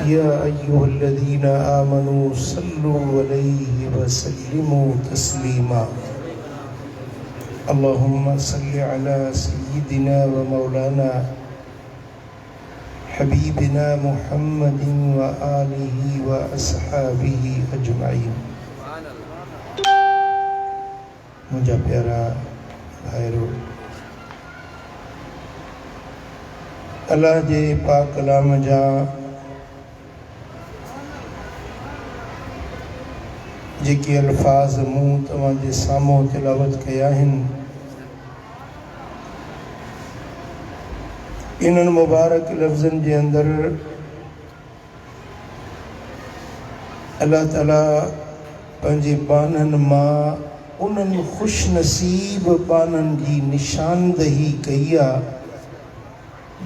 या अय्युहल्लज़ीना आमनू सल्लु अलैहि वसल्लिमू तस्लीमा। अल्लाहुम्मा सल्लि अला सय्यिदिना व मौलाना हबीबिना मुहम्मदिन व आलिहि व अस्हाबिहि अजमाइन। मुझा प्यारा भाईरो, अल्लाह जे पाक कलाम जा जेके अल्फाज मूं तव्हां जे साम्हूं तिलावत कया आहिनि, इन्हनि मुबारक लफ़्ज़नि जे अंदरि अल्लाह ताला पंहिंजे बाननि मां उन्हनि ख़ुशि नसीब बाननि जी निशानदही कई आहे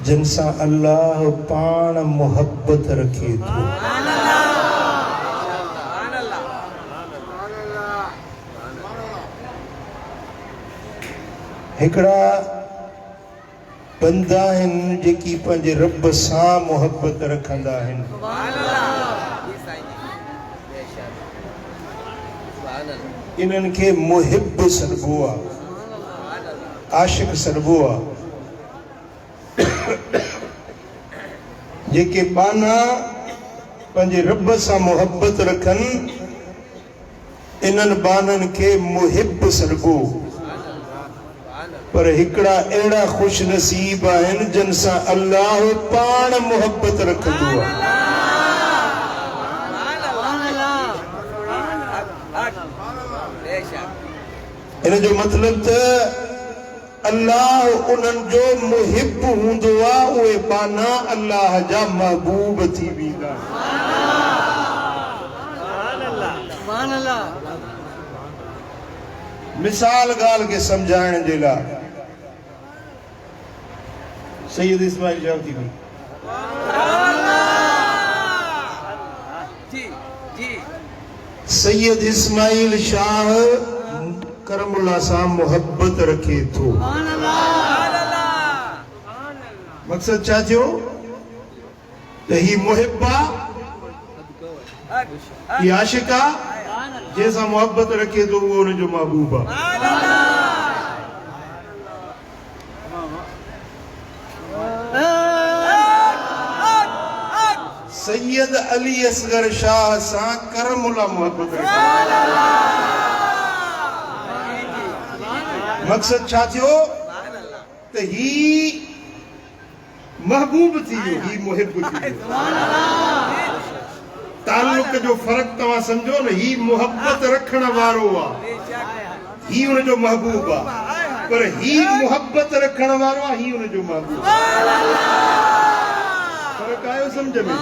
जिन सां अल्लाह पाण मोहब्बत रखे थो। हिकिड़ा बंदा आहिनि जेकी पंहिंजे रब सां मोहब्बत रखंदा आहिनि। इन्हनि खे मुहिब सॾिबो आहे, आशिक़ सॾिबो आहे। जेके बाना पंहिंजे रब सां मोहब्बत रखनि, इन्हनि बाननि खे मुहिब सॾिबो। पर हिकिड़ा अहिड़ा ख़ुशि नसीब आहिनि जिन सां अल्लाह पाण मोहब्बत रखंदो आहे। इन जो मतिलब त अल्लाह उन्हनि जो मुहिब हूंदो आहे, उहे बाना अल्लाह जा महबूब थी वेंदा। मिसाल ॻाल्हि खे सम्झाइण जे लाइ सैयद इस्माइल शाह थी हुई। सैयद इस्माइल शाह करमुल्लाह सां मोहब्बत रखे थो। मक़सद छा थियो त ही मुहिबा, ही आशिका जैसा मोहब्बत रखे तो वो उन जो महबूब आहे। सैयद अली असगर शाह सां करमुल्लाह मोहब्बत रखे। मक़सद छा थियो त ही महबूब थी वियो, ही मुहिब थी वियो। ताल्लुक जो फ़र्क़ तव्हां सम्झो न। ही मोहब्बत रखण वारो आहे, ही उन जो महबूब आहे। पर ही मोहब्बत रखण वारो आहे, ही उन जो महबूब आहे। फ़र्क़ आयो सम्झ में?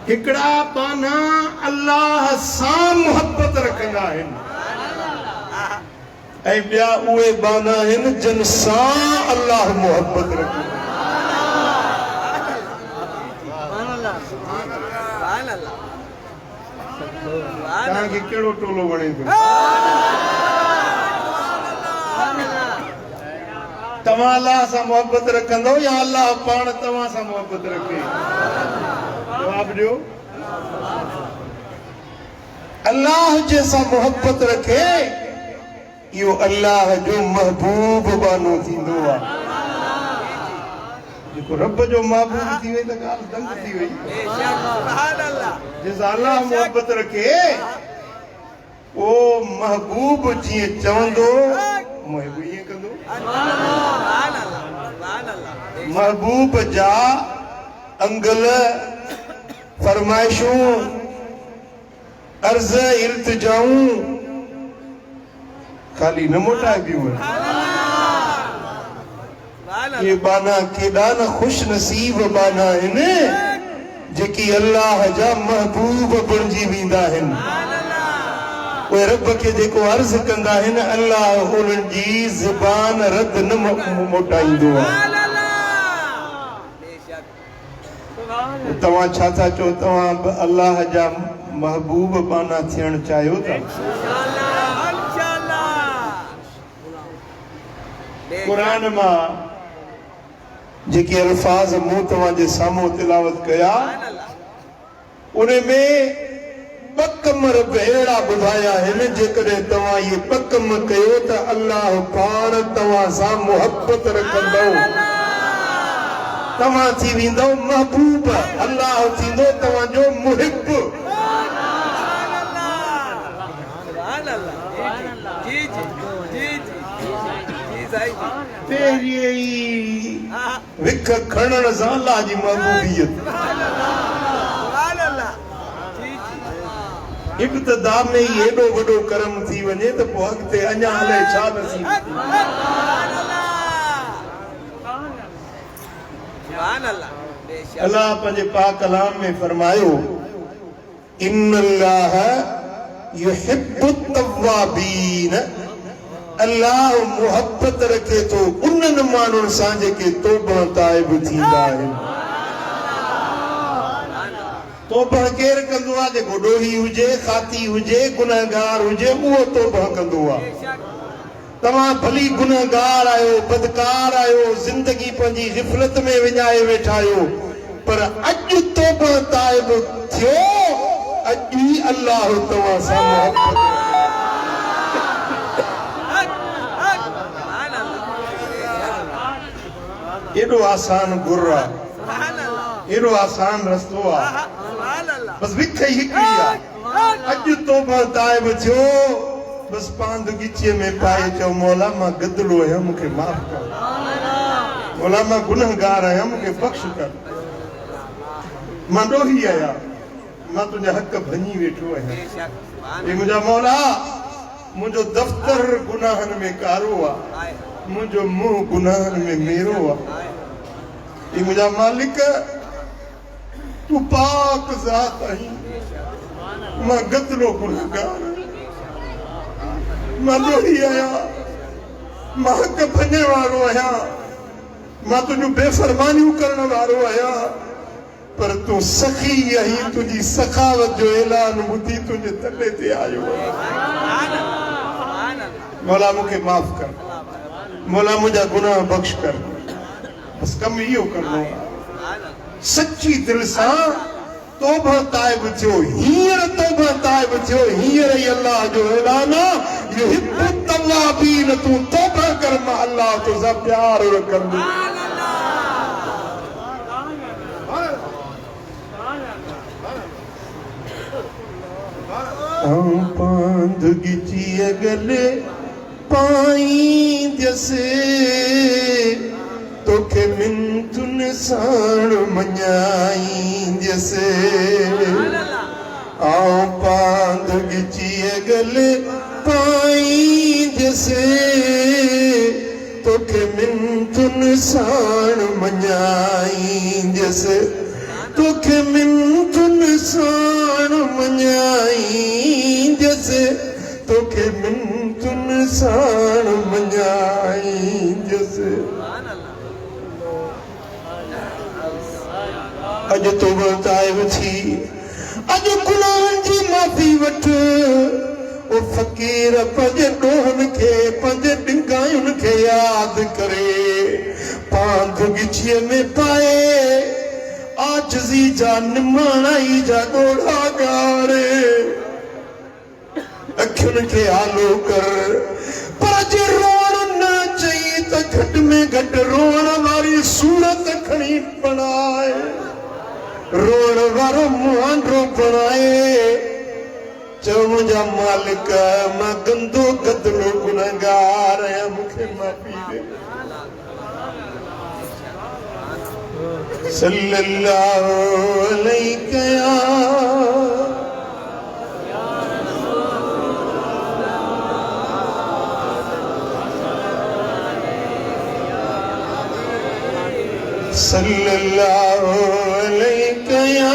हिकिड़ा बाना अल्लाह सां मोहब्बत रखंदा आहिनि, ऐं ॿिया उहे बाना आहिनि जिन सां अल्लाह मोहब्बत रखे। तव्हांखे कहिड़ो टोलो वणे थो? तव्हां अल्लाह सां मोहब्बत रखंदो या अल्लाह पाण तव्हां सां मोहब्बत रखे? जवाब ॾियो। अल्लाह जंहिंसां मोहब्बत रखे इहो अल्लाह जो महबूब बानो थींदो आहे। जेको रब जो महबूब थी वई त ॻाल्हि दंग थी वई। जंहिंसां अल्लाह मोहब्बत रखे उहो महबूब जीअं चवंदो महबूब ईअं कंदो। महबूब जा अंगल, फरमाइशूं, अर्ज़, इल्तिजाऊं खाली न मोटाइबियूं आहिनि। ये बाना केॾा न ख़ुशि नसीब बाना आहिनि जेकी अल्लाह जा महबूब बणिजी वेंदा आहिनि। उहे रब खे जेको अर्ज़ कंदा आहिनि, अल्लाह उन्हनि जी ज़ुबान रद न मोटाईंदो आहे। तव्हां छा था चओ? तव्हां अल्लाह जा महबूब बाना थियण चाहियो था? क़ुरान मां जेके अल्फाज मूं तव्हांजे साम्हूं तिलावत कया उन में ॿ कम रब अहिड़ा ॿुधाया आहिनि जेकॾहिं तव्हां इहे ॿ कम कयो त अल्लाह पाण तव्हां सां मुहबत रखंदो, तव्हां थी वेंदो महबूब, अल्लाह थींदो तव्हांजो मुहिब। विख खणण सां अल्लाह जी महबूबियत इब्तिदा में ही एडो वडो करम थी वने तो पोइ अॻिते अञा हले छा नसीब अल्लाह पंहिंजे पाक कलाम में फरमायो इन्नल्लाह युहिब्बुत तव्वाबीन, अल्लाह मुहब्बत रखे तो उन्हनि माण्हुनि सां जेके तौबा ताइब थींदा आहिनि। तौबा केर कंदो आहे? जेको ॾोही हुजे, खाती हुजे, गुनहगार हुजे, उहो तौबा कंदो आहे। तव्हां भली गुनहगार आहियो, बदकार आहियो, ज़िंदगी पंहिंजी ग़िफ़लत में विञाए वेठा आहियो, पर अॼु तौबा ताइब थियो, अॼु ई अल्लाह तव्हां सां मुहबत एडो आसान गुर आहे, एडो आसान रस्तो आहे, बस विख ही हिकिड़ी आहे। अॼु तौबा ताइब थियो, बस पांद गिचीअ में पाए चओ मौला मां गदलो आहियां, मूंखे माफ़ कर, मौला मां गुनहगार आहियां, मूंखे बख़्श कर, मां ॾोही आहियां, मां तुंहिंजा हक़ भञी वेठो आहियां, हे मुंहिंजा मौला मुंहिंजो दफ़्तर गुनाहनि में कारो आहे, मुंहिंजो मुंहुं गुनाहनि में मेरो आहे, हे मुंहिंजा मालिक तू पाक ज़ात आहीं, मां गदलो गुनहगार, मां ॾोही आहियां, मां हक़ भञण वारो आहियां, मां तुंहिंजूं बेफ़रमानियूं करण वारो आहियां, पर तूं सखी आहीं, तुंहिंजी सखावत जो ऐलान ॿुधी तुंहिंजे तले ते आयो। मौला मूंखे माफ़ कर, मौला मुंहिंजा गुनाह बख़्श कर, बस कम इहो करिणो आहे। सच्ची दिल सां तौबा ताइब थियो, हींअर तौबा ताइब थियो, हींअर ई अल्लाह जो ऐलान आहे युहिब्बुत तव्वाबीन, तूं तौबा कर, मां अल्लाह तोसां प्यार रखंदुमि। पांद गिचीअ गले पाईंदसि, तोखे मिंथुनि साण मञाईंदसि, आऊं पांद गिचीअ गले पाईंदसि, तोखे मिंथुनि साण मञाईंदसि, तोखे मिंथुनि साण मञाईंदसि, तोखे मिंथुनि साण मञाईंदसि। अॼु तौबा ताइब थी, अॼु गुनाहनि जी माफ़ी वठ, ओ फ़क़ीर पंहिंजे ॾोहनि खे, पंहिंजे ॾिंगायुनि खे यादि करे, पांध गिचीअ में पाए, आजिज़ी जा निमाणाई जा ॾोढ़ा ॻाड़े, अखियुनि खे आलो कर, पर जे रोअण न चई त घटि में घटि रोअण वारी सूरत खणी बणाए, रोअण वारो मुहांडो बणाए, चओ मुंहिंजा मालिक मां गंदो गदलो गुनहगार आहियां, मूंखे माफ़ी ॾे। सल्लल्लाहु अलैहि या सल्लल्लाहु अलैहि या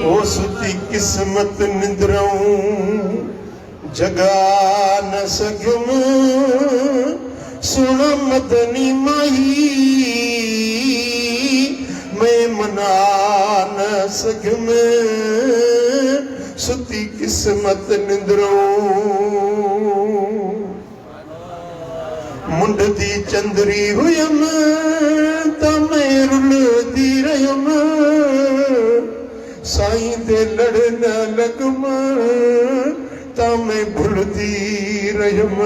ओ सुती किस्मत निंद्रऊं जगा न सघियुमि, सुण मदनी माही मैं मना न सघम सुती किस्मत निंद्रों मुंड दी चंदरी हुयम ता मैं रुलदी रहम साईं दे लड़ न लगम ता मैं भुलदी रहम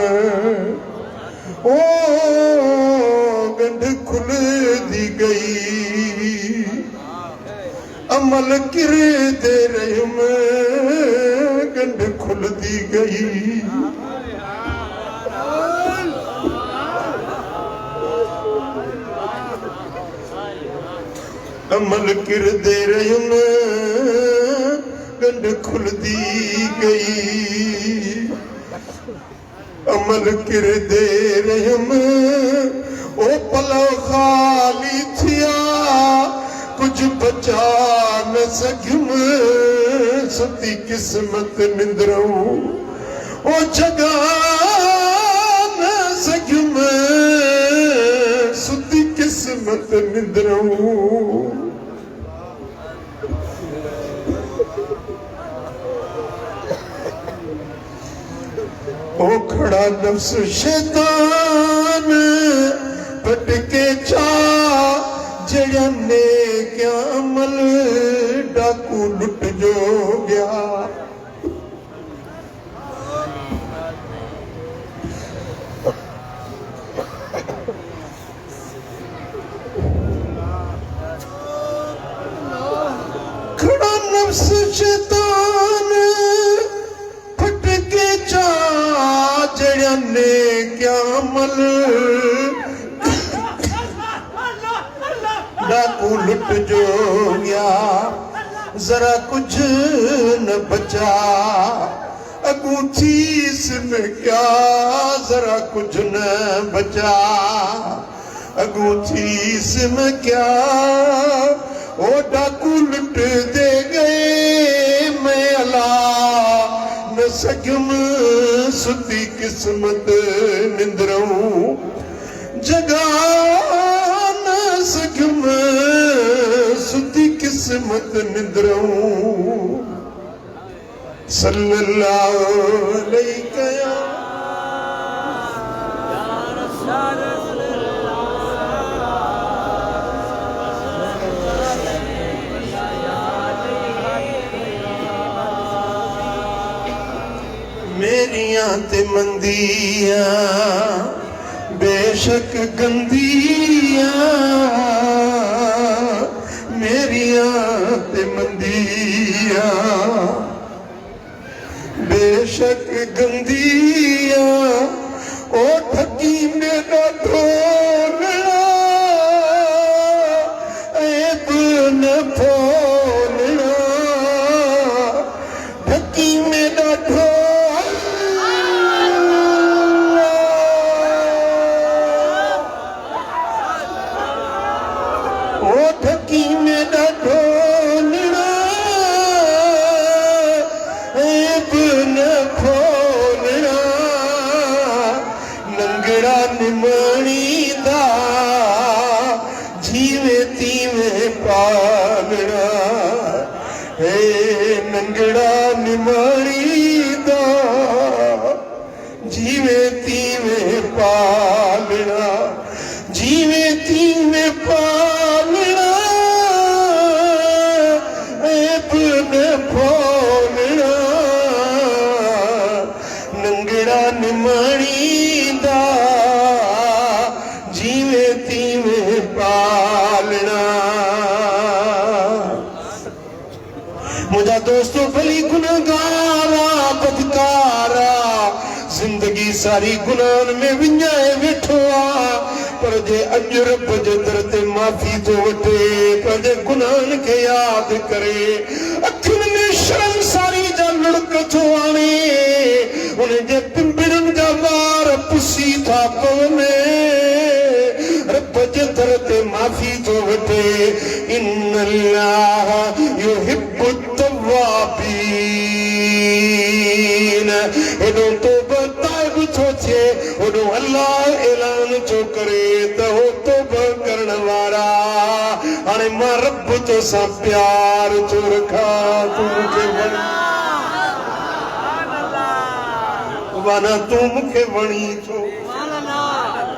ओ गंढ खुल दी गई अमल किर दे रहम गंढ खुल दी गई अमल किर दे रहम गंढ खुल दी गई अमल किर दे रहम ओ पलो खाली थिया कुछ बचा न सघम सुती किस्मत निंद्रों ओ जगा न सघम सुती किस्मत निंद्रों ओ खड़ा नफ्स शैतान पटके चा जड़ा ने क्या अमल डाकू लुट जो गया खड़ा नफ्स शैतान पटके चा जड़ा ने क्या अमल डाकू लुट जो गया जरा कुछ न बचा अगूठी इसमें क्या जरा कुछ न बचा अगूठी इसमें क्या ओ डाकू लुट दे गए मैं अला न सघम सुती किस्मत निंद्रों जगा न सघम सुती किस्मत निंद्रों सल्लल्लाहु अलैहि मेरियां ते मंदियां बेशक गंदियां मेरियां ते मंदियां बेशक गंदियां ओ ठगी मेरा ढोलना ऐब न फोलना ठगी मेरा ठकी में ढोलना ऐब न खोलना नंगड़ा निमणी दा जीवे तीवे पालना हे नंगड़ा निमणी दा जीवे तीवे पालना जीवे तीवे पालना ऐब न फोलना नंगड़ा निमणी दा जीवे तीवे पालना मुझा दोस्तों भली गुनहगारा बदकारा जिंदगी सारी गुनाह में विञाए वेठो आ पर जे अज रब जे दर ते माफ़ी तो वठे पर जे गुनाहन खे याद करे अखियुनि में शर्म सारी जा लुड़क थो आणे उन जे पिंपड़न जा वार पुसी था पवने रब जे दर ते माफ़ी तो वठे इन्नल्लाह युहिब्बु तव्वाबीन एडो तौबा ताइब थो थे ओडो अल्लाह ऐलान थो करे त हो तौबा करण वारा हाणे मां रब तो सा प्यार चो रखा तू मुखे वणी माना तू मुखे वणी छो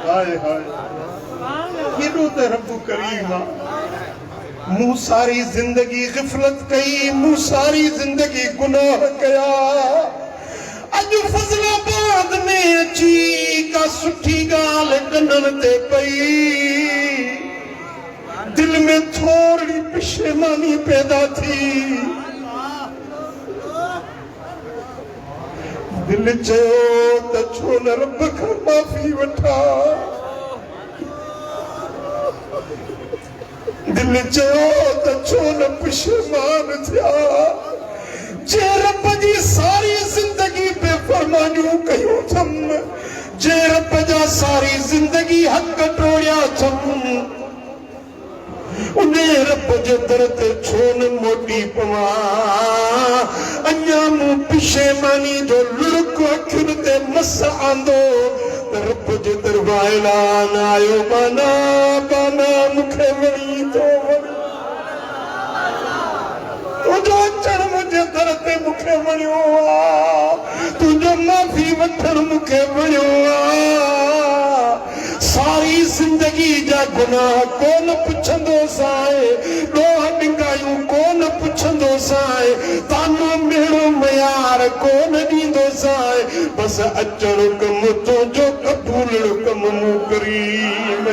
हाय हाय केॾो त रब करीम आहे मूं सारी जिंदगी ग़िफ़लत कई मूं सारी जिंदगी गुनाह कया अॼु फज़लाबाद में अची का सुठी ॻाल्हि कननि ते पई दिल में थोड़ी पशेमानी पैदा थी दिल चयो त छो न रब खां माफ़ी वठा दिल चयो त छो न पशेमान थिया जे रब जी सारी जिंदगी बेफरमानियूं कयूं अथमि जे रब जा सारी जिंदगी हक़ टोड़िया अथमि उन्हें रब जे दर ते छो न मोटी पवा अञा मूं पशेमानी जो लुड़क अखियुनि ते मस आंदो त रब जे दरबार ऐलान आयो बाना बाना मूंखे वणी थो तुंहिंजो अचणु मुंहिंजे दर ते मूंखे वणियो आहे तुंहिंजो माफ़ी वठणु मूंखे वणियो आहे सारी जिंदगी जा गुनाह कोन पुछंदो साए ॾोह ॾिंगायूं कोन पुछंदो साए तानो मेड़ो मयार कोन ॾींदो साए बस अचणु कमु तुंहिंजो कबूलणु कमु मूं करीम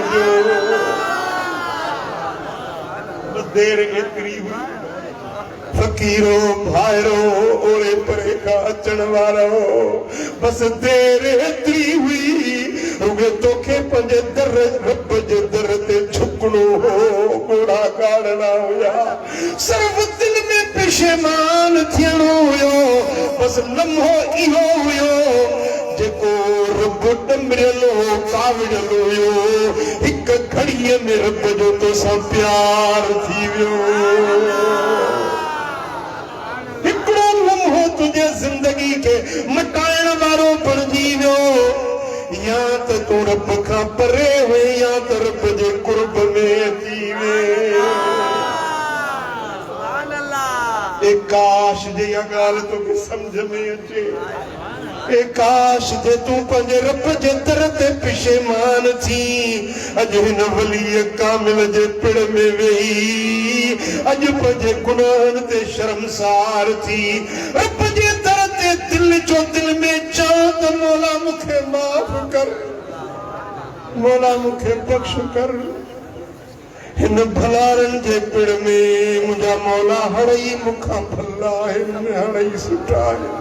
जो देर एतिरी हुई फकीरो भाइरो ओरे परे का अचण वारो बस देर एतिरी हुई रुगे तोखे पंहिंजे दर रब जे दर ते झुकणो हो घोड़ा काढ़ना हुया सिर्फ दिल में पशेमान थियणो हुयो बस लम्हो इहो हुयो जेको रब डमरियल हो कावड़ियल हुयो हिक घड़ीअ में रब जो तोसां प्यार थी वियो तुझे जिंदगी के मटाइण वारो बणजी वियो या त तू रब खां परे हुए या त रब जे कुर्ब में अची वे ए काश जे इहा ॻाल्हि तोखे सम्झ में अचे ए काश जे तूं पंहिंजे रब जे दर ते पशेमान थी अॼु हिन वली कामिल जे पिड़ में वेही अॼु पंहिंजे गुनाहनि ते शर्मसार थी रब जे दर ते दिल जो दिल में चओ त मौला मूंखे माफ़ कर मौला मूंखे बख़्श कर हिन भलारनि जे पिड़ में मुंहिंजा मौला हड़ई मूंखां भला आहिनि हड़ई सुठा आहिनि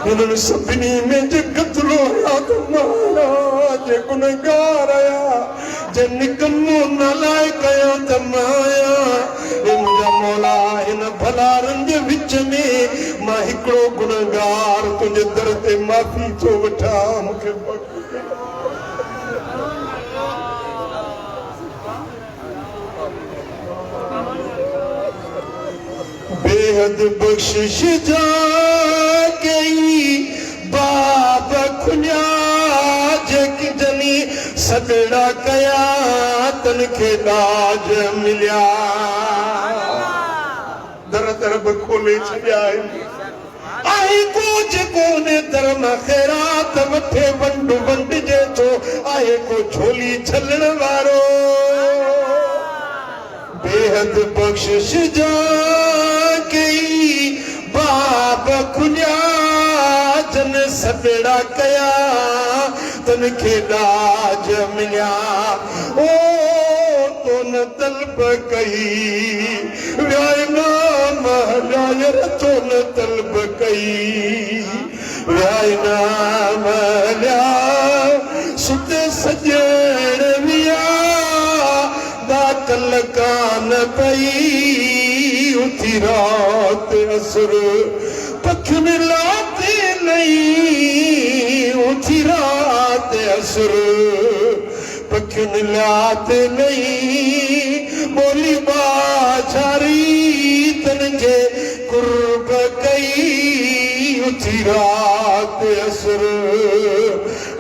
हिननि सभिनी में जे कतलो आया त माया जे गुनहगार आया जे निकमो नालायक आया त माया हे मुंहिंजा मौला हिन भलारनि जे विच में मां हिकिड़ो गुनहगार तुंहिंजे दर ते माफ़ी थो वठां मूंखे बेहद बख्शिश जा कई बाब खुलिया जेकी जनी सदड़ा कया तन खे ॾाज मिलिया दर तरब खोले छॾिया आहे को जेको ने दर मां ख़ैरात वठे वंड वंडिजे थो आहे को झोली छलण वारो बेहद बख्शिश जा कई बाब खुलिया जन सदड़ा कया तन खे ॾाज मिलिया ओ तो न तलब कई व्यायना महलायर तो न तलब कई व्यायना महला सुते सजण विया दातल कान पई उथी रात असर पखियुनि लाते नहीं उथी रात असर पखियुनि लाते नहीं बोली बाछारी तन के कुर्ब कई उथी रात असर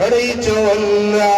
हरी चवल्ला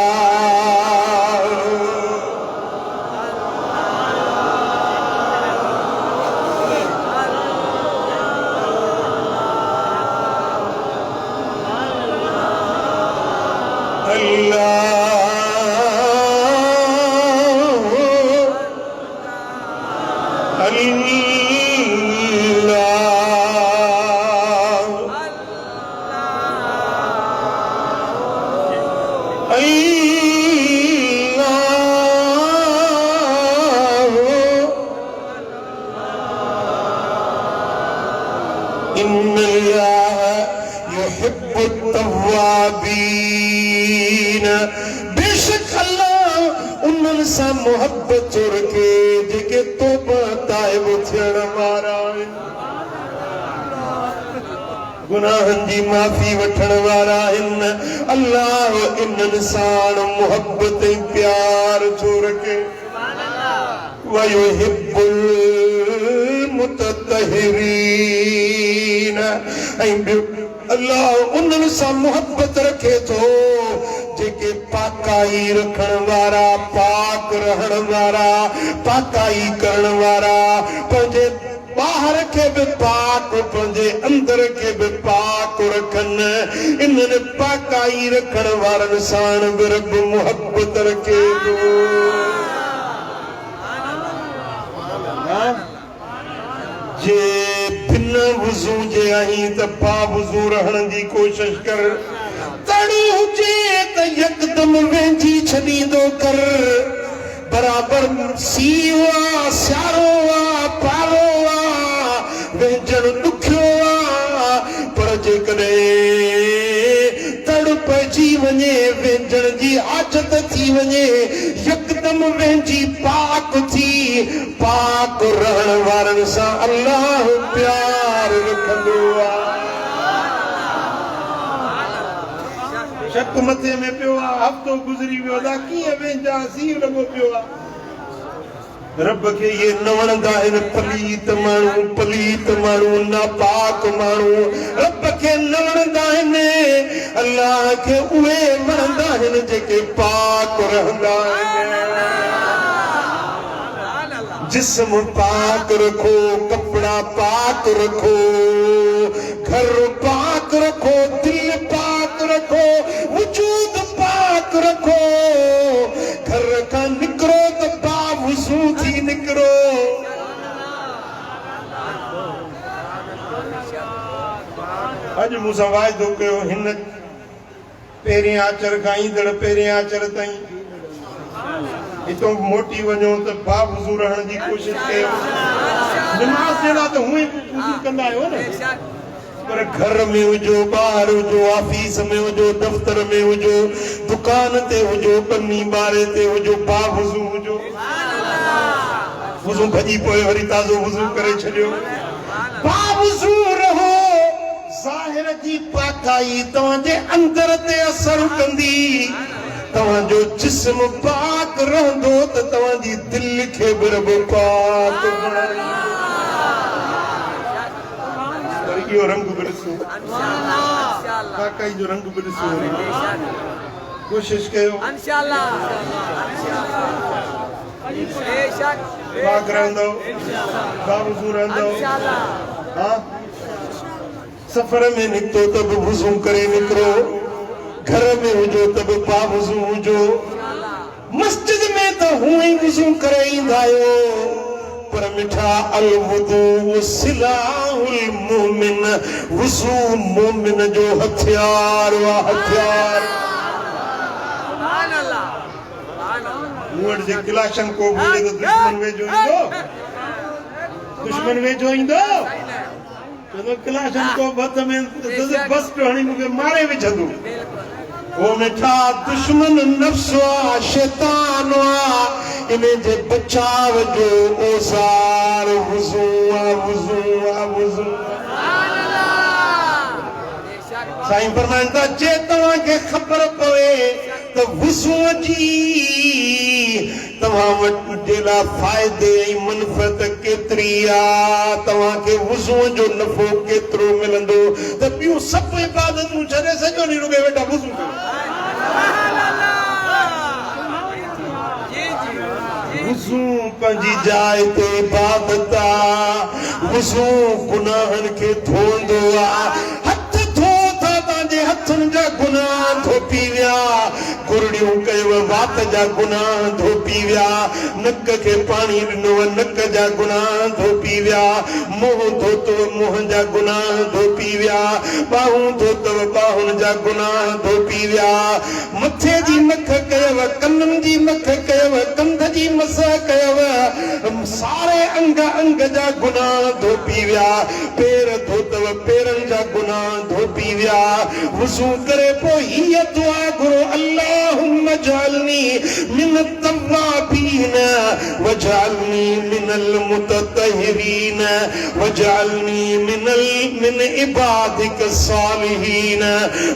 बेशक अल्लाह उन्हनि सां मोहब्बत रखे जेके तौबा ताइब थियण वारा आहिनि, गुनाहनि जी माफ़ी वठण वारा आहिनि। अल्लाह इन्हनि सां मोहब्बत ऐं प्यार छो रखे। वयुहिब्बुल मुततहिरीन, ऐं अल्लाह उन्हनि सां मोहब्बत रखे थो जेके पाकाई रखण वारा, पाक रहण वारा, पाकाई करण वारा, पंहिंजे ॿाहिर खे बि पाक, पंहिंजे अंदर खे बि पाक रखनि। इन्हनि पाकाई रखण वारनि सां बि रब मोहब्बत रखे थो। जे बिन वुज़ू जे आहीं त बा वुज़ू रहण जी कोशिश कर। तड़ी हुजे त यकदम वेंझी छॾींदो कर। बराबर सीउ आहे, सियारो आहे, पारो आहे, वेंझण ॾुखियो आहे, पर जेकॾहिं तड़ पइजी वञे, वेंझण जी आदत थी वञे, यकदम वेंझी पाक थी, पाक रहण वारनि सां अल्लाह प्यार रखंदो आहे। शक मथे में पियो आहे, हफ़्तो गुज़री वियो आहे, कीअं वेंझासीं लॻो पियो आहे। रब खे इहे न वणंदा आहिनि, पलीत माण्हू, पलीत माण्हू, नापाक माण्हू रब खे न वणंदा आहिनि। अल्लाह खे उहे वणंदा आहिनि जेके पाक रहंदा आहिनि। जिस्म पाक रखो, कपड़ा पाक रखो, घर पाक रखो, दिल पाक रखो, वजूद पाक रखो। घर खां निकिरो त बावुज़ू थी निकिरो। अॼु मूंसां वाइदो कयो, हिन पहिरें आचर खां ईंदड़ पहिरें आचर ताईं हितों मोटी वञो त बावुज़ू रहण जी कोशिश कयो। निमाज़ जहिड़ा त हूअं ई वुज़ू कंदा आहियो न, पर घर में हुजो, ॿाहिर हुजो, ऑफिस में हुजो, दफ़्तर में हुजो, दुकान ते हुजो, पन्नी ॿारे ते हुजो, बावुज़ू हुजो। वुज़ू भॼी पियो, वरी ताज़ो वुज़ू करे छॾियो। बावुज़ू रहो। ज़ाहिर जी पाकाई तव्हांजे अंदर ते असर कंदी। तव्हांजो जिस्म पाक रहंदो त तव्हांजी दिल खे बि रब पाक बणाईंदो। इहो रंग बि ॾिसो, पाकाई जो रंग बि ॾिसो, कोशिश कयो। पाक रहंदो, बावुज़ू रहंदो। हा, सफ़र में निकितो त बि वुज़ू करे निकिरो, घर में हुजो त बि बावुज़ू हुजो, मस्जिद में त हूअं ई वुज़ू करे ईंदा आहियो। पर मिठा अल वुदू सिलाहुल मोमिन, वुज़ू मोमिन जो हथियार वा हथियार। मूं वटि जे क्लाशन को बोले तो दुश्मन वेझो ईंदो, दुश्मन वेझो ईंदो तो क्लाशन को भत में बस हणी मूंखे मारे विझंदो। वो मिठा दुश्मन नफ्स आ, शैतान आ, इन्हें जे बचाव जो औज़ार वुज़ू आ, वुज़ू आ, वुज़ू। साईं फरमाइनि था, जे तव्हांखे ख़बर पवे त वुज़ू जी तव्हां वटि जे लाइ फ़ाइदे ऐं मुनफ़त केतिरी आहे, तव्हांखे वुज़ू जो नफ़ो केतिरो मिलंदो, त ॿियूं सभु इबादतूं छॾे सॼो ॾींहुं रुॻे वेठा वुज़ू कयो। वुज़ू पंहिंजी जाइ ते इबादत आहे। वुज़ू गुनाहनि खे धोईंदो आहे। हथ धो था, तव्हांजे हथ हथन जा गुनाह धोपी विया गुरड़ियों कयो वात जा गुनाह धोपी विया नक के पानी ॾिनो नक जा गुनाह धोपी विया मुंह धोतो मुंह जा गुनाह धोपी विया बाहूं धोतो बाहुन जा गुनाह धोपी विया मथे जी मख कयो कनन जी मख कयो कंध जी मस कयो सारे अंग अंग जा गुनाह धोपी विया पैर धोतव पैरन जा गुनाह धोपी विया वुज़ू करे पोइ हीअ दुआ घुरो अल्लाहुम्मा जअलनी मिन तव्वाबीन वजअलनी मिनल मुततहिरीन वजअलनी मिन इबादिक सालिहीन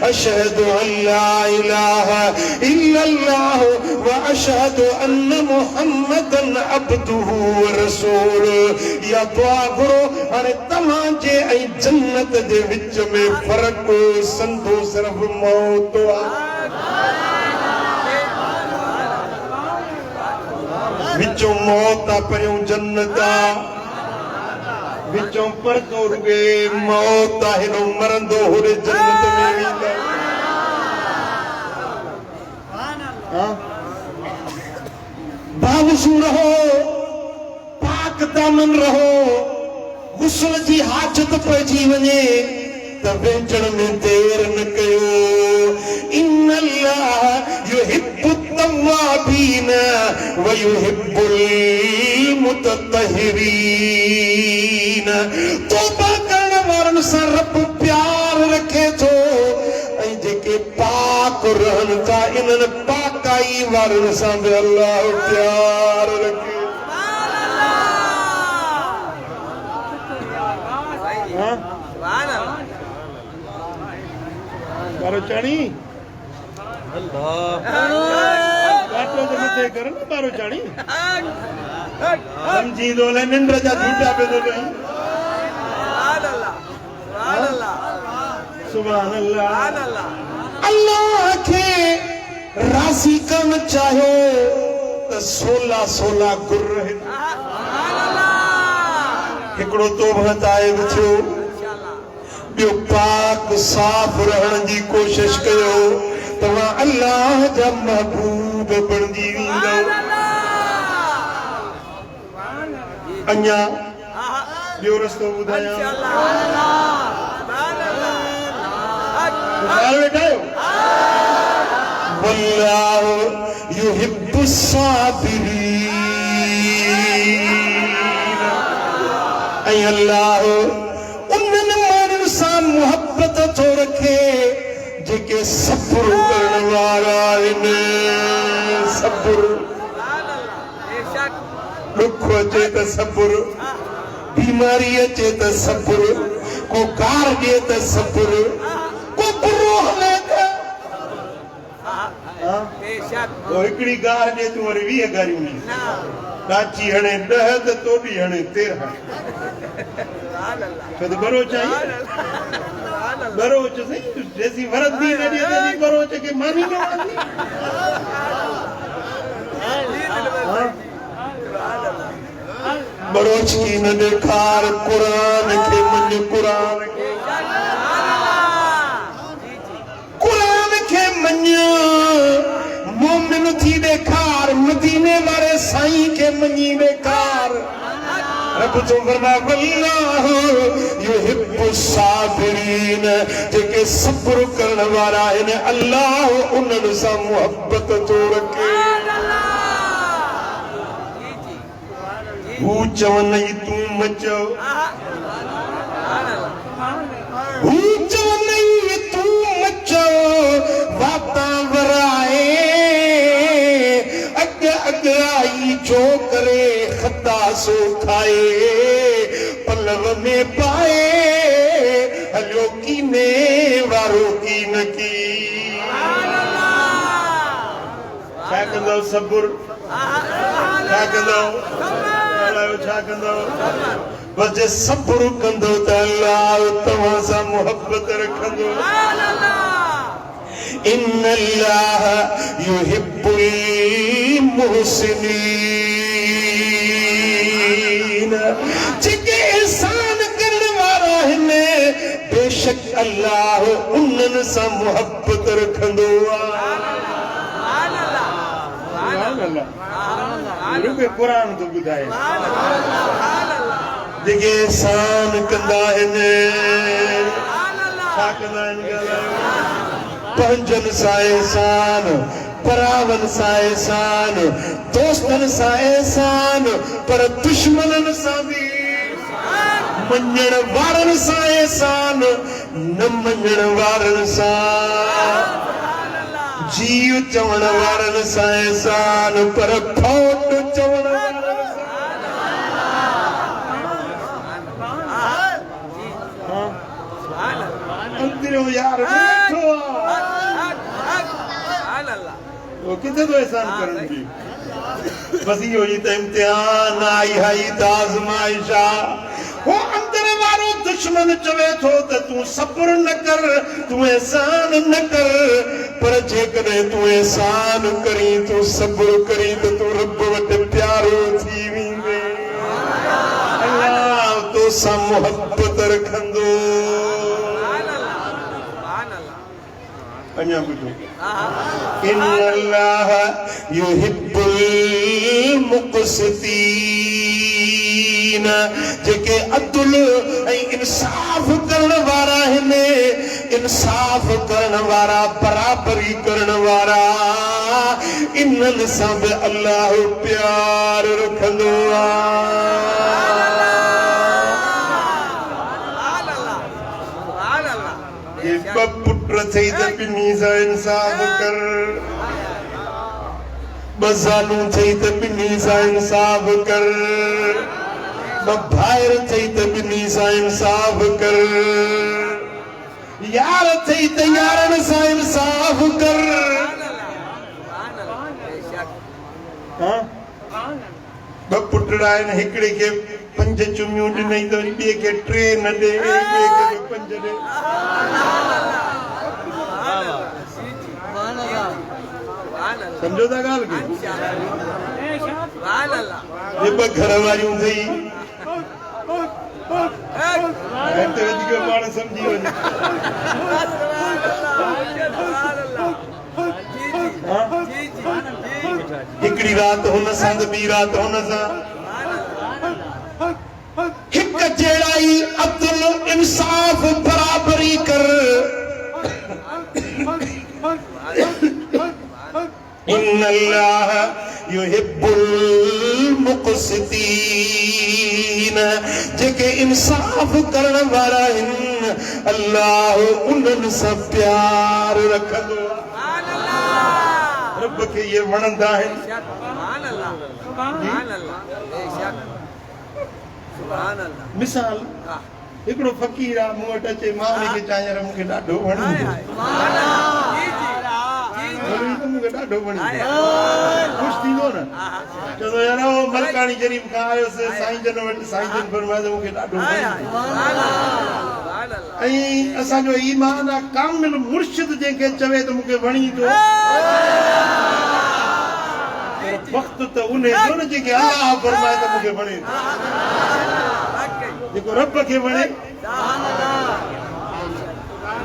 अशहदु अल्ला इलाहा इल्लल्लाह व अशहदु अन्न मुहम्मदन अब्दुहु व रसूलुहु या दुआ घुरो हाणे तव्हां जे ऐं जन्नत जे विच में फर्क़ संदो सिर्फ मौत विचों मौत आ परियों जन्नत आ विचों परदो रुगे मौत आ हिनो मरंदो होरे जन्नत में वेंदो बावजू रहो पाक दामन रहो गुस्ल जी हाजत पइजी वञे त वेचण में देर न कयो इन्नल्लाह युहिब्बुत तव्वाबीन व युहिब्बुल मुततहिरीन तौबा करण वारन सां रब प्यार रखे थो ऐं जेके पाक रहन था इन्हनि पाकाई वारन सां बि अल्लाह प्यार रखे बारो चाणी बाटो तो मथे कर न बारो चाणी समझी दो ले निंद्र जा झूठा पे तो गई सुभान अल्लाह अल्लाह के राजी कन चाहो तो 16 गुर रहे हिकड़ो तोबत आए विचो बियो पाक साफ रहण जी कोशिश कयो तव्हां अल्लाह जा महबूब बणजी वेंदो अञा बियो रस्तो ॿुधायां वेठा आहियो वल्लाहु युहिब्बुस साबिरीन ऐं अल्लाह उन्हनि माण्हुनि सां मुहबत थो रखे जेके सब्र करण वारा आहिनि सब्र दुख अचे त सब्र बीमारी अचे त सब्र को कार ॾिए त सब्र को बुरो हले त हिकिड़ी गार ॾिए तूं वरी 20 गारियूं काची हणे 10 त तोड़ी हणे 13 छो त बरोच आई बरोच सही जैसी वरदी न ॾिए तेजी बरोच खे मानी न बरोच की न ॾेखार क़ुरान खे मञ क़ुरान खे मञ मोमिन थी ॾेखार मदीने वारे साईं खे मञी ॾेखार रब जो फरमाए वल्लाहु युहिब्बुस साबिरीन जेके सब्र करण वारा आहिनि अल्लाह उन्हनि सां मुहबत थो रखे हू चवनि तूं मचो हू चवनि तूं मचो वाता वराए अग आई जो करे खता सो खाए पलव में पाए हलो कीने वारो की न की छा कंदो सब्र छा कंदो छा कंदो बस जे सब्र कंदो त अल्लाह तव्हां सां मुहबत रखंदो इन्नल्लाह युहिब्बुल मुहसिनीन जेके एहसान करण वारा आहिनि बेशक अल्लाह उन्हनि सां मुहब्बत रखंदो आहे क़ुरान तो ॿुधाए जेके एहसान कंदा आहिनि छा कंदा आहिनि पंहिंजनि सां एहसान परावन सां एहसान दोस्तनि सां एहसान पर दुश्मननि सां बि मञण वारनि सां एहसान न मञण वारनि सां जीव चवण वारनि सां एहसान पर खोट चवण वारनि सां अंदरियों यार वेठो वो किथे तो एहसान करन थी बस इहो ई त इम्तिहान आई हाई आज़माइश वो अंदर वारो दुश्मन चवे थो त तू सब्र न कर तू एहसान न कर पर जेकॾहिं तू एहसान करी तू सब्र करी त तू रब वटि प्यारो थी वेंदे अल्लाह तो सां मुहब्बत रखंदो अञा ॿुधो इन अल्लाह युहिब्बुल मुक़सितीन जेके अदल ऐं इंसाफ़ करण वारा आहिनि इंसाफ़ करण वारा बराबरी करण वारा इन्हनि सां बि अल्लाह प्यार रखंदो आहे पुत्र थई त ॿिन्ही सां इंसाफ़ कर ॿ ज़ालूं थई त ॿिन्ही सां इंसाफ़ कर ॿ भाइर थई त ॿिन्ही सां इंसाफ़ कर यार थई त यारनि सां इंसाफ़ कर ॿ पुटड़ा आहिनि हिकिड़े खे 5 चुमियूं ॾिनई त ॿिए खे 3 न ॾे ॿिए खे 5 ॾे समझो था गाल की ये ब घर वारियूं थई ऐते वधीक पाण समझी वञे हिकिड़ी रात हुन सां त ॿी रात हुन सां हिक जहिड़ा ई अदल इंसाफ़ बराबरी कर इन अल्लाह युहिब्बुल मुक़सितीन जेके इंसाफ़ करण वारा आहिनि अल्लाह उन्हनि सां प्यार रखंदो रब खे ये वणंदा आहिनि मिसाल हिकिड़ो फ़क़ीर आहे मूं वटि अचे मां हुनखे चाहियां मूंखे ॾाढो वणंदो मूंखे ॾाढो वणंदो ख़ुशि थींदो न चवंदो यार मलकाणी शरीफ़ खां आयोसि साईं जन वटि साईं जन फरमाए त मूंखे ॾाढो वणंदो ऐं असांजो ईमान आहे कामिल मुर्शिद जंहिंखे चवे त मूंखे वणी थो वक़्त त उन जो न जेके अल्लाह फरमाए त मूंखे वणे थो जेको रब खे वणे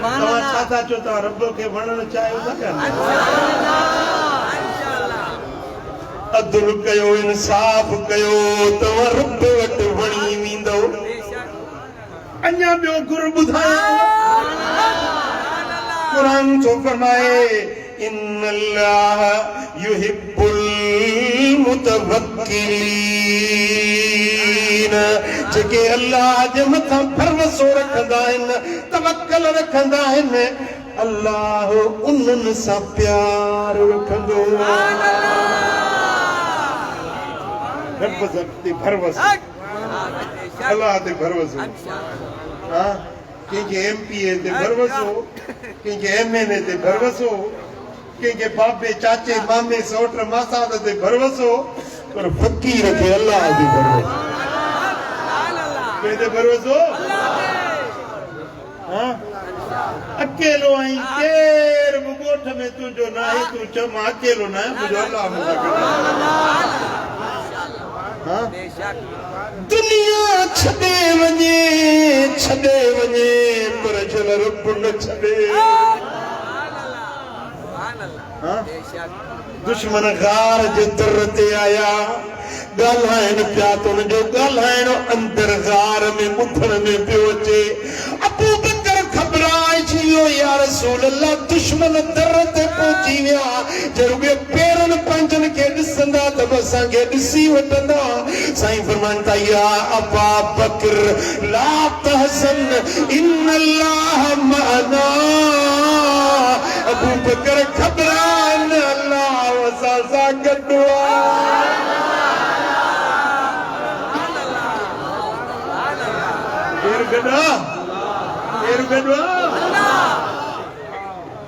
तव्हां छा था चओ तव्हां रब खे वणणु चाहियो था या न अदल कयो इंसाफ़ कयो तव्हां रब वटि वणी वेंदव अञा ॿियो गुर ॿुधायो क़ुरान थो फरमाए इन अल्लाह युहिब्बुल मुतवक्किलीन जेके अल्लाह जे मथां भरोसो रखंदा आहिनि तवक्कल रखंदा आहिनि अल्लाह उन्हनि सां प्यार रखंदो रब ते भरोसो अल्लाह ते भरोसो हाँ कंहिंखे एमपीए ते भरोसो कंहिंखे एमएनए ते भरोसो कंहिंखे बाबे चाचे मामे सौट मासाद ते भरोसो पर फ़क़ीर खे अल्लाह ते भरोसो कंहिंते भरोसो हाँ अकेलो आई केर बि ॻोठ में तुंहिंजो न आहे तूं चओ मां अकेलो न आहियां मुंहिंजो अल्लाह मूंसां गॾु हाँ दुनिया छॾे वञे अल रब न छड़े। दुश्मन गार जे दर ते आया गालाइन पिया तो जो गालाइन अंदर गार में मुथण में पियो अचे। अबू बकर घबराए जियो या रसूल अल्लाह दुश्मन दर ते पहुंची विया जरूगे पेरन पंजन के ॾिसंदा त असां खे ॾिसी वठंदा। साईं फरमाइनि था या अबा बकर ला तहज़न इन्नल्लाह मअना। अबू बकर घबरान अल्लाह असां सां गॾु आहे।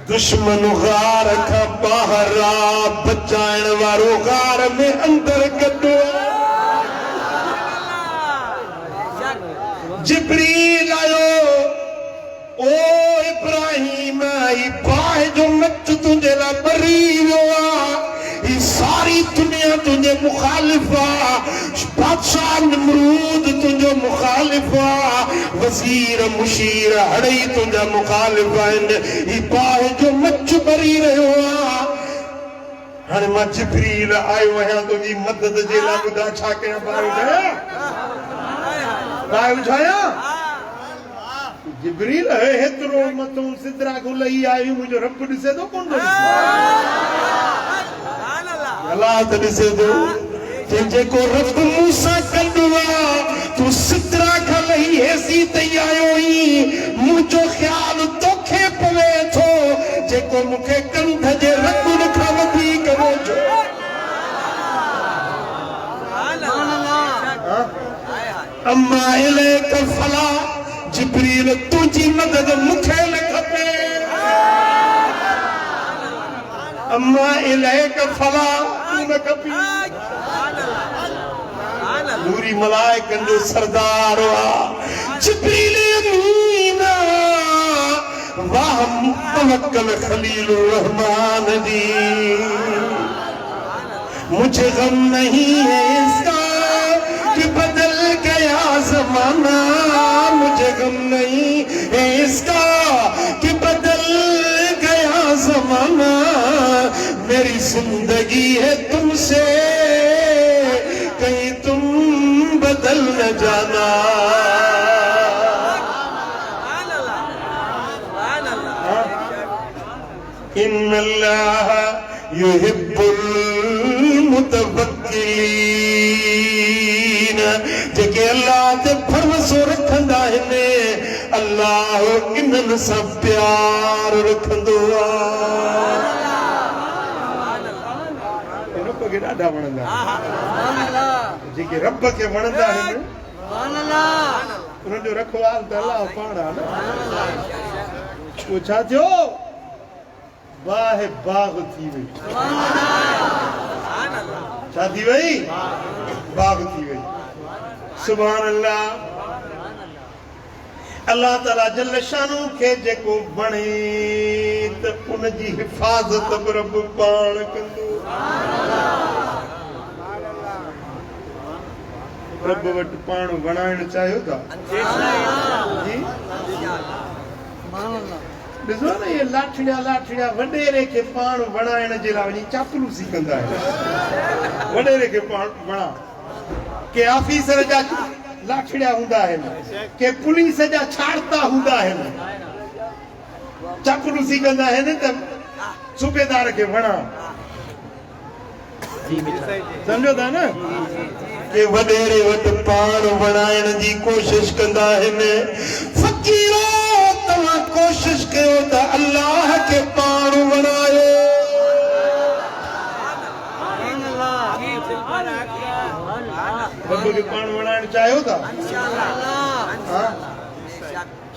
दुश्मन गार खां बाहर आ बचाइण वारो गार में अंदर गॾु आहे। जिब्रील आयो ओ इब्राहिम ई बाहि जो नच तुंहिंजे लाइ मरी वियो आहे। सारी दुनिया तुझे मुखालिफ आ। बादशाह नमरूद तुझो मुखालिफ आ। वजीर मुशीर हड़ई तुझा मुखालिफ आहिनि। ही बाहि जो मच भरी रहियो आ। हाणे मां जिब्रील आयो आहियां तुंहिंजी मदद जे लाइ। ॿुधा छा कयां? बाहि उछायां? जिब्रील हेतिरो मथो सिदरा को लही आयो मुंहिंजो रब ॾिसे थो कोन थो अल्लाह त ॾिसे थो। जेको रब मूंसां गॾु आहे तूं सिदरा खां लही हेसी तई आयो ई मुंहिंजो ख़्यालु तोखे पवे थो जेको मूंखे कंध जे रगुड़ खां वधीक वेझो। अम्मा इलैक फला जिब्रील तुझी मदद मूंखे न खपे। अम्मा इलैक फला तू न खपी। नूरी मलाइकनि जो सरदार हुआ जिब्रील अमीन वाह तवक्कल खलील रहमान जी। मुझे गम नहीं है इसका कि बदल गया जमाना। मुझे गम नहीं है इसका कि बदल गया जमाना। मेरी जिंदगी है तुमसे कहीं तुम बदल न जाना। इन्नल्लाह युहिब्बुल मुतवक्किलीन। जेके अल्लाह ते भरोसो रखंदा आहिनि अल्लाह इन्हनि सां प्यार रखंदो आहे। खे ॾाढा वणंदा आहिनि। जेके रब खे वणंदा आहिनि उन्हनि जो रखवाल त अल्लाह पाण आहे न। उहो छा थियो? बाहि बाग थी वई। छा थी वई? बाग थी वई। सुभान अल्लाह। अल्लाह ताला जल शानू खे जेको बणे त उनजी हिफ़ाज़त बि रब पाण कंदो। रब वटि पाण वणाइण चाहियो था जी? ॾिसो न इहे लाठिड़ा वॾेरे खे पाण वणाइण जे लाइ वञी चापलूसी कंदा आहिनि। वॾेरे खे पाण वणा के ऑफिसर जा लाठिड़ा हूंदा आहिनि के पुलिस जा छाड़ता हूंदा आहिनि। चापलूसी कंदा आहिनि त सूबेदार खे वणा। समझो था न के वॾेरे वटि पाण वणाइण जी कोशिश कंदा आहिनि। फ़क़ीरो तव्हां कोशिश कयो त अल्लाह खे पाण वणायो। रब खे पाण वणाइण चाहियो था?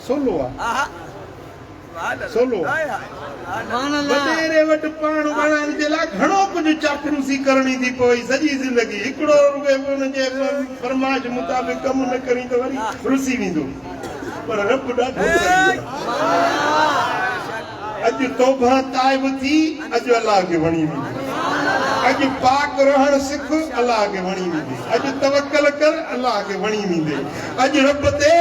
सोलो आहे सोलो। वॾेरे वटि पाण वणाइण जे लाइ घणो कुझु चापलूसी करणी थी पवे सॼी ज़िंदगी। हिकिड़ो रुपए बि हुनजे फरमाइश मुताबिक़ कमु न करी त वरी रुसी वेंदो। पर रब ॾाढो अॼु तौबा ताइब थी अॼु अल्लाह खे वणी वेंदी। अॼु पाक रहण सिख अल्लाह खे वणी वेंदी। अॼु तवक्कल कर अल्लाह खे वणी वेंदे। अॼु रब ते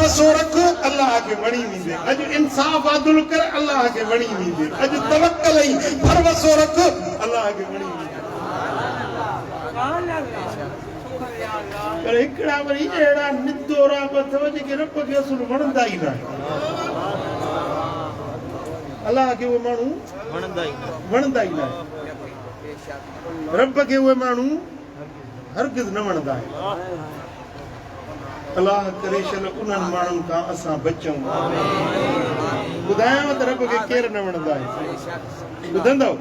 भरोसो रख अल्लाह के वणी वींदे अज इंसाफ आदल कर अल्लाह के वणी वींदे अज तवक्कल ही भरोसो रख अल्लाह के वणी वींदे पर एकड़ा वरी एड़ा निदोरा बथो जेके रब के असुल वणंदा ही ना अल्लाह के वो मानू वणंदा ही ना रब के वो मानू हरगिज़ न वणंदा है अल्लाह करे शल उन्हनि माण्हुनि खां असां बचूं ॿुधायांव त रब खे केरु न वणंदा आहे ॿुधंदव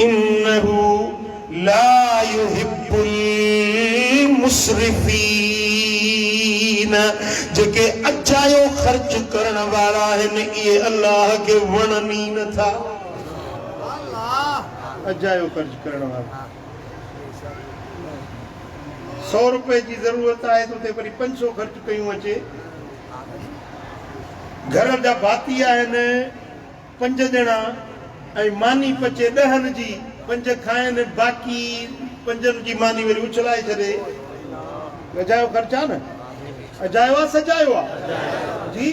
इन्नहु ला युहिब्बुल मुस्रिफीन जेके अजायो ख़र्च करण वारा आहिनि इहे अल्लाह खे वणनि ई नथा अजायो ख़र्च करण वारा 100 रुपए जी जरूरत है तो ते वरी 500 खर्च कयूं अचे घर जा भाती आहिनि 5 ॼणा ऐं मानी पचे 10 जी 5 खाइनि बाक़ी 5 जी मानी वरी उछलाए छॾे अजायो ख़र्च आहे न अजायो आहे सजायो आहे जी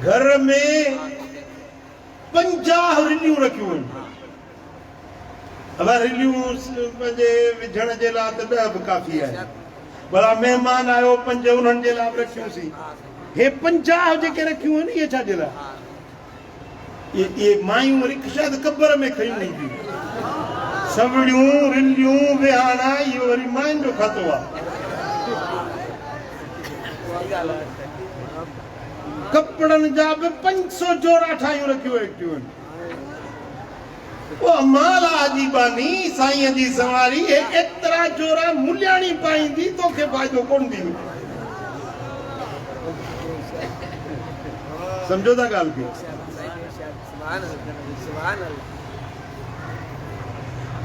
घर में 50 रिलियूं रखियूं आहिनि अब रिलियूं पंहिंजे विझण जे लाइ त 10 बि काफ़ी आहे भला महिमान आयो 5 उन्हनि जे लाइ रखियूंसीं हे 50 जेके रखियूं आहिनि इहे छा जे लाइ इहे मायूं रिक्शा त क़बर में खयूं ईंदियूं सवड़ियूं रिलियूं विहाणा इहो वरी मायुनि जो खातो आहे कपड़नि जा बि 500 जोड़ा ठाहियूं रखियूं वेठियूं आहिनि ओ माला जी बानी साईं जी सवारी एतरा जोरा मुल्याणी पाईंदी तोखे फ़ाइदो कोन दी समझो था गाल के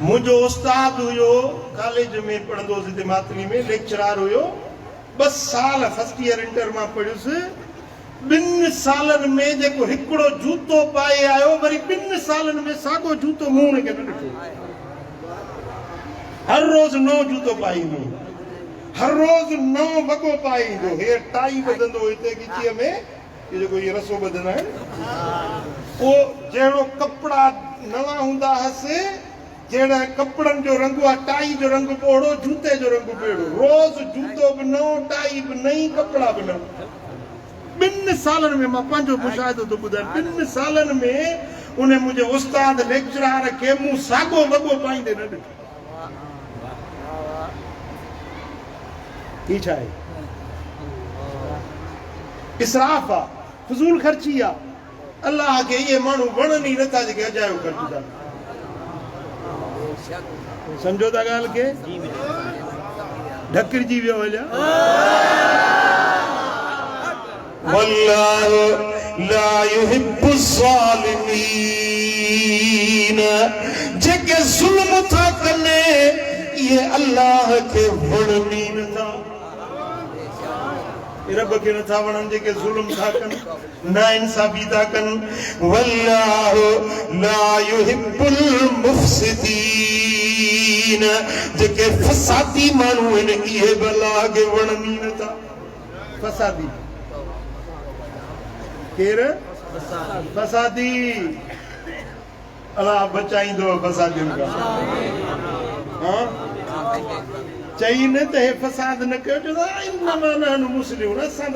मुझो उस्ताद हुयो कॉलेज में पढ़ंदो हुते मातली में लेक्चरार हुयो 2 साल फर्स्ट ईयर इंटर मां पढ़ियुसि 2 सालन में जेको हिकिड़ो जूतो पाए आयो वरी 2 सालन में साॻो जूतो मुंहुं के न ॾिठो हर रोज नओं जूतो पाईंदो हर रोज नओं वॻो पाईंदो हे टाई ॿधंदो हिते गिचीअ में ये जेको ये रसो ॿधंदा आहिनि ओ जहिड़ो कपिड़ा नवां हूंदा हुअसि जहिड़ा कपिड़नि जो रंग आहे टाई जो रंग ॿोड़ो जूते जो रंग ॿेड़ो रोज जूतो बि नओं टाई बि नई कपिड़ा बि नओं 2 सालन में मां पंहिंजो मुशाहिदो थो ॿुधायां 2 सालन में उन मुंहिंजे उस्ताद लेक्चरार खे मूं साॻो वॻो पाईंदे न ॾिठो ही छा आहे इसराफ़ आहे फज़ूल ख़र्ची आहे अल्लाह खे इहे माण्हू वणनि ई नथा जेके अजायो ख़र्च था समझो था ॻाल्हि खे ढकिरजी वियो हलिया वल्लाहु ला युहिब्बु ज़ालिमीन जेके ज़ुल्म था कनि ये अल्लाह के वणनि नथा रब के नथा वणनि जेके ज़ुल्म था कनि नाइंसाफ़ी था कनि वल्लाहु ला युहिब्बुल मुफ़्सिदीन जेके फसादी माण्हू आहिनि इहे बि अल्लाह खे वणनि नथा फसादी केरु फसादी अल्लाह बचाईंदो फसादियुनि खां हाँ चई न त हे फसाद न कयो चवंदा इन्नमा नहनु मुस्लिमून असां त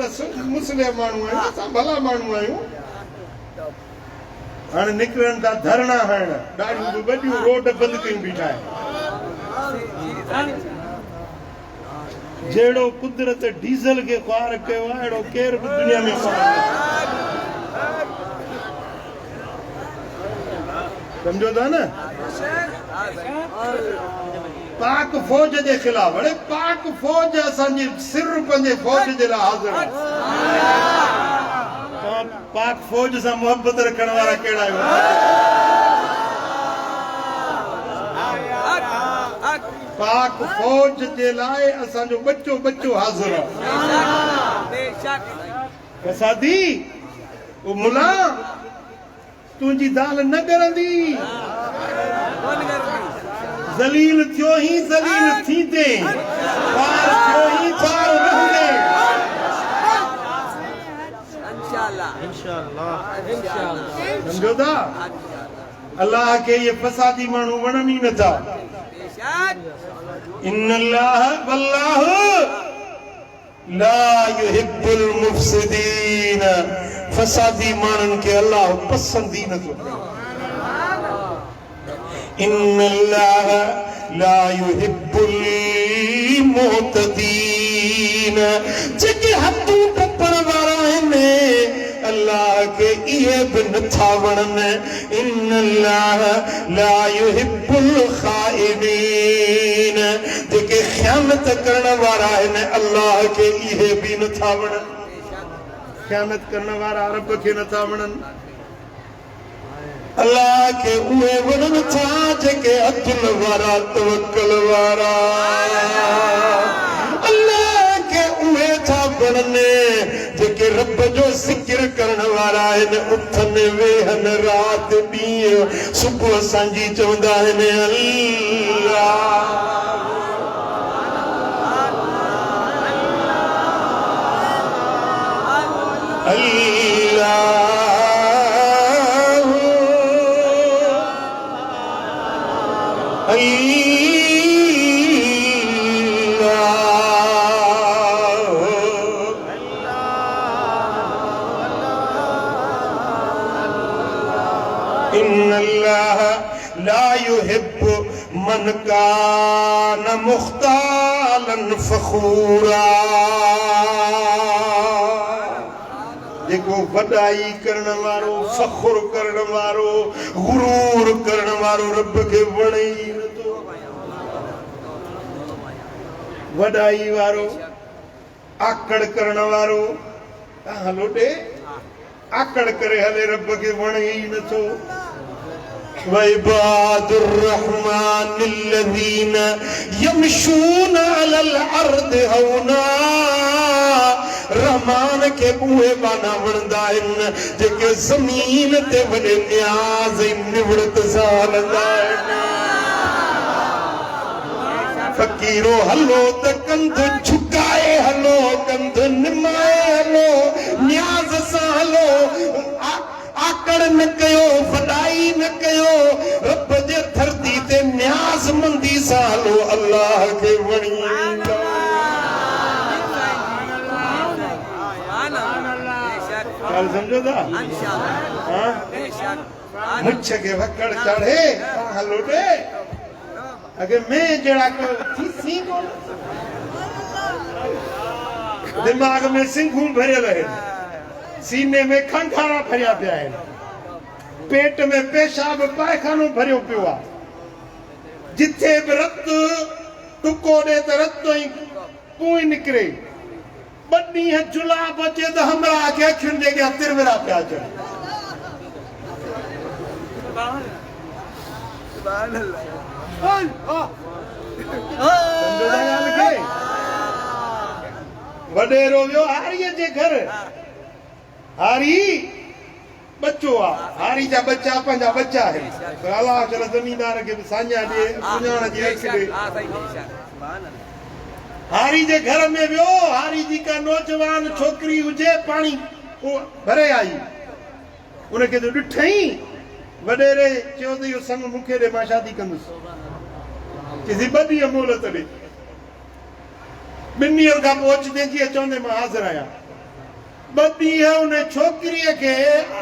मुस्लिम माण्हू आहियूं असां भला माण्हू आहियूं हाणे निकिरनि था धरणा हणण ॾाढियूं वॾियूं रोड बंदि कयूं बीठा आहिनि जहिड़ो कुदरत डीज़ल खे ख़्वार कयो आहे अहिड़ो केर बि दुनिया में समझो था न पाक फौज के खिलाफ अरे पाक फौज असांजी सिर पंहिंजे फौज जे लाइ हाज़िर आहे पाक फौज सां मोहब्बत रखण वारा कहिड़ा आहियो पाक फौज जे लाइ असांजो बच्चो बच्चो हाज़िर आहे फसादी ओ मुला तुंहिंजी दाल न ॻरंदी ज़लील थियो ही ज़लील थींदे पार थियो ही पार रहंदे समझो था अल्लाह के ये फसादी मानू वणन ही न था इन्नल्लाह वल्लाहु ला युहिब्बुल मुफसिदीन फसादी मानन के अल्लाह पसंद ही न तो इन्नल्लाह ला युहिब्बुल मुतदीन जेके हदूं टपण वारा आहिनि अल्लाह के इहे बि नथा वणन इन्नल्लाह ला युहिब्बुल खाइनीन जेके ख़यानत करण वारा आहिनि अल्लाह के इहे बि नथा वणन ख़यानत करण वारा रब के नथा वणन अल्लाह के उहे वणन था जेके अदल वारा तवक्कल वारा अल्लाह के उहे था वणन जेके रब जो ज़िक्र करण वारा आहिनि उथन वेहन रात ॾींहुं सुबुह सांझी चवंदा आहिनि इन्नल्लाह ला युहिब्बु मन कान मुख्तालन फखूरा जेको वॾाई करण वारो फखुर करण वारो गुरूर करण वारो रब के वणे ई नथो वॾाई वारो आकड़ करण वारो हलोटे आकड़ करे हले रब के वणे ई नथो वइबादुर रहमानिल्लज़ीन यमशून अलल अर्द हौना रहमान के उहे बाना वणंदा आहिनि जेके ज़मीन ते वॾे न्याज़ ऐं निवड़त सां हलंदा आहिनि फ़कीरो हलो त कंध झुकाए हलो कंध निमाए हलो न्याज़ सां हलो आकड़ न कयो वॾाई न कयो रब जे धरती ते न्याज़ मंदी सां हलो अल्लाह खे वणी समझो था मुझ के वकड़ चढ़े हलो दे अगर मैं जड़ा को थी दिमाग में सिंघू भरियल है सीने में खंखारा भरिया पिया है पेट में पेशाब पायखानो भरियो पियो आहे जिथे भी रत टुको दे त रत ही पूई निकरे बड़ी है जुलाब अचे तो हमरा के अखियुनि जे अॻियां तिरविरा पिया अचनि वडेरो वियो हारीअ जे घर हारी बच्चो आ हारी जा बच्चा पंहिंजा बच्चा है अल्लाह चल जमींदार के साञा दे सुञाण जी रख दे हारी जे घर में वियो हारी जी का नौजवान छोकरी हुजे पानी भरे आई उनके तो ॾिठई वडेरे चयो त इहो संग मूंखे ॾे मां शादी कंदुसि किसी बदी मोहलत ॾे 2 ॾींहंनि खां पोइ अची जीअं चवंदे मां हाज़िर आहियां 2 ॾींहं उन छोकिरीअ खे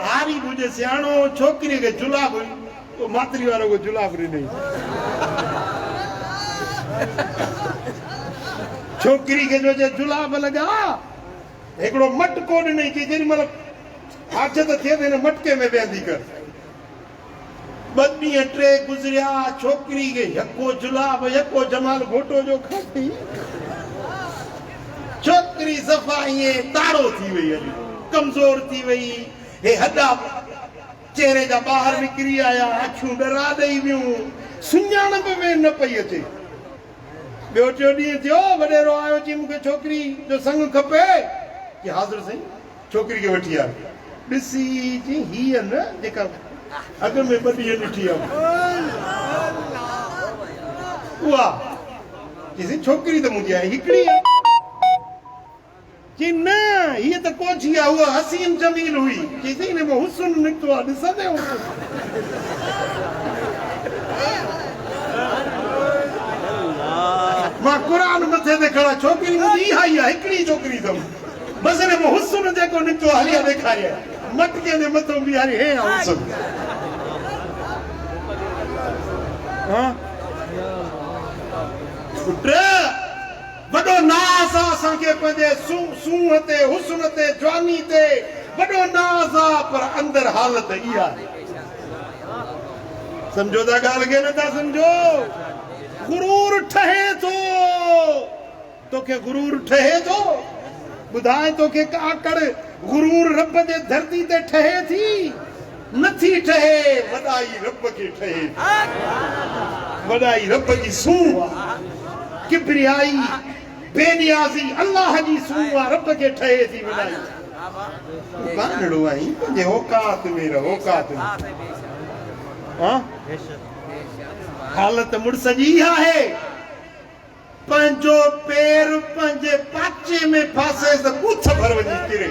हारी हुजे सियाणो छोकिरीअ खे जुलाब मातरी वारो को जुलाब ॾिनई छोकिरी खे जो जुलाब लॻा हिकिड़ो मटको ॾिनई कि जेॾी महिल हाजत थिए त हिन मटके में वेहंदी कर 2 ॾींहं 3 गुज़रिया छोकिरी खे यको जुलाब यको जमाल घोटो जो खाधी छोकिरी सफ़ा ईअं तारो थी वई हली कमज़ोर थी वई हे हॾा चेहरे जा ॿाहिरि निकिरी आया अखियूं डरा ॾेई वियूं सुञाणप में न पई अचे ॿियो 4 ॾींहं थियो वॾेरो आयो चई मूंखे छोकिरी जो संग खपे कि हाज़िर साईं छोकिरी खे वठी आ ॾिसी चई हीअ न जेका अॻ में 2 ॾींहं ॾिठी आहे उहा चईसि छोकिरी त मुंहिंजी आहे हिकिड़ी आहे। चई न हीअ त कोठी आहे, उहा हसीन जमील हुई। चईसि हिन में हुस्न निकितो आहे, ॾिसंदे मां क़ुरान मथे ते खड़ा, छोकिरी मुंहिंजी इहा ई आहे, हिकिड़ी छोकिरी अथमि, बसि हिन में हुस्न जेको निकितो आहे हलिया ॾेखारिया, मटके जे मथां बीहारी हे हुस्न। वॾो नाज़ आहे असांखे पंहिंजे सूंहं ते, हुस्न ते, जवानी ते वॾो नाज़ आहे, पर अंदरि हालत इहा आहे। सम्झो था ॻाल्हि खे नथा सम्झो? गुरूर ठहे थो, तोखे गुरूर ठहे थो? ॿुधाए तोखे आकड़ गुरूर रब जे धरती ते ठहे थी? नथी ठहे। वॾाई रब खे ठहे, वॾाई रब जी सूंहं आहे, किबरियाई बेनियाज़ी अल्लाह जी सूंहं आहे, रब खे ठहे थी वॾाई। कानड़ो आहीं पंहिंजे औकात में रहो, औकात में। हालत मुड़स जी इहा आहे, पंहिंजो पेर पंहिंजे पाचे में फासे त बूथ भर वञी किरे।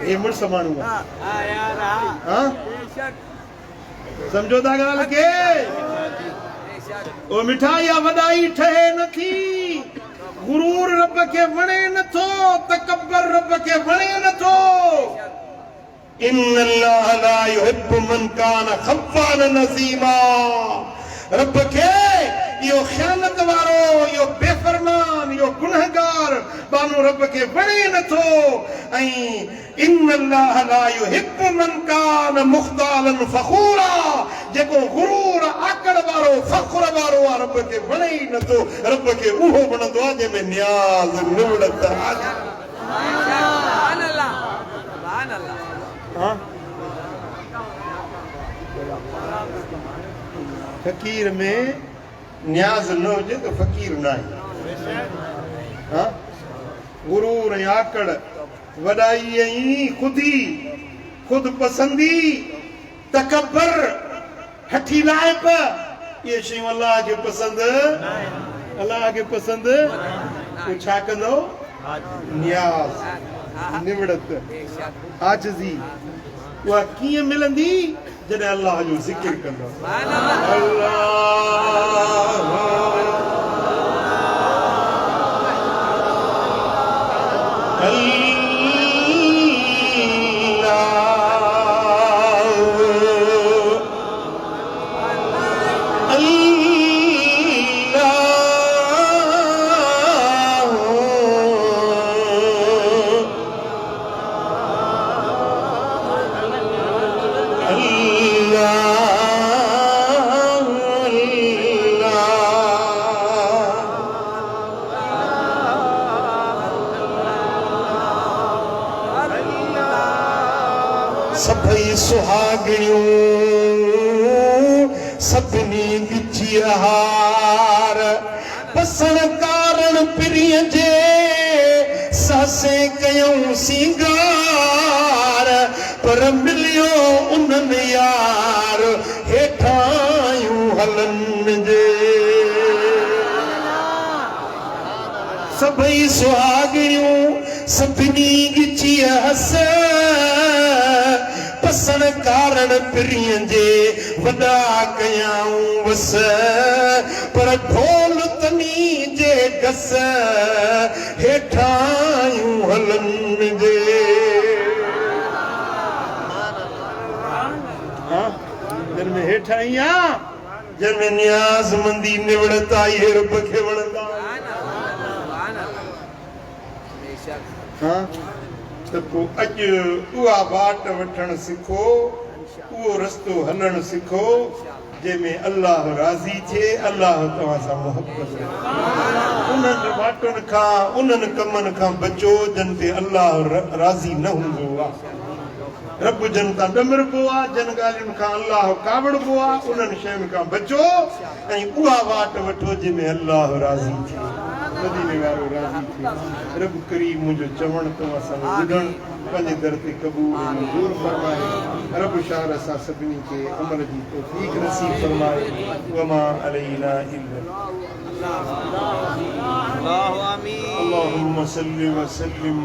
हे मुड़स माण्हू आहे। सम्झो था ॻाल्हि खे? ओ मिठाई वॾाई ठहे नथी, गुरूर रब खे वणे नथो, तकबर रब खे वणे नथो। इन्नल्लाह ला युहिब्बु मन कान खव्वानन नज़ीमा। रब खे इहो ख़यानत वारो, इहो बेफ़रमान, इहो गुनहगार बानो रब खे वणे नथो। ऐं इन्नल्लाह ला युहिब्बु मन कान मुख़्तालन फ़ख़ूरा, जेको गुरूर आकड़ वारो, फ़ख़्र वारो आहे, रब खे वणे ई नथो। रब खे उहो वणंदो आहे जंहिंमें नियाज़ निवड़त आहे। फ़कीर में न्याज़ न हुजे त फ़कीर न आहे। गुरूर ऐं आकड़, वॾाई ऐं ख़ुद पसंदी, तकबर, हठी लाइप, इहे शयूं अलाह खे पसंदि, अलाह खे पसंदि। तूं छा कंदो? न्याज़, निवड़त, आजिज़ी। उहा कीअं मिलंदी? जॾहिं अल्लाह जो ज़िक्र कंदो। सभई सुहागणियूं सभिनी ॻिची हार, पसण कारण पिरीअ जे सासे कयूं सिंगार, पर मिलियो उन्हनि यार हेठायूं हलनि जे। सभई सुहागणियूं सभिनी ॻिची हस, पसण कारण पिरीअ जे वॾा कयाऊं वस, पर ढोल तनी जे गस हेठायूं हलनि जे। जिनमें हेठाई आहे, जिनमें नियाज़मंदी निवड़त आई, हे रब खे वणंदा। त पोइ अॼु उहा वाट वठणु सिखो, उहो रस्तो हलणु सिखो जंहिंमें अल्लाह राज़ी थिए, अल्लाह तव्हां सां मुहबत करे। उन्हनि वाटुनि खां, उन्हनि कमनि खां बचो जिन ते अल्लाह राज़ी न हूंदो आहे। रब जन तां ॾमिरबो आहे, जिन ॻाल्हियुनि खां अल्लाह कावड़बो आहे, उन्हनि शयुनि खां बचो ऐं उहा वाट वठो जंहिंमें अल्लाह राज़ी थिए। मदीने वारो राज़ी थे रब करीम मुझे चवण तो असां ॿुधण पंहिंजे दर ते क़बूल ऐं मंज़ूर फरमाए रब शार असां सभिनी खे अमल जी तौफ़ीक़ नसीब फरमाए वमा अलैना इल्ला अल्लाहु आमीन अल्लाहुम्मा सल्लि व सल्लिम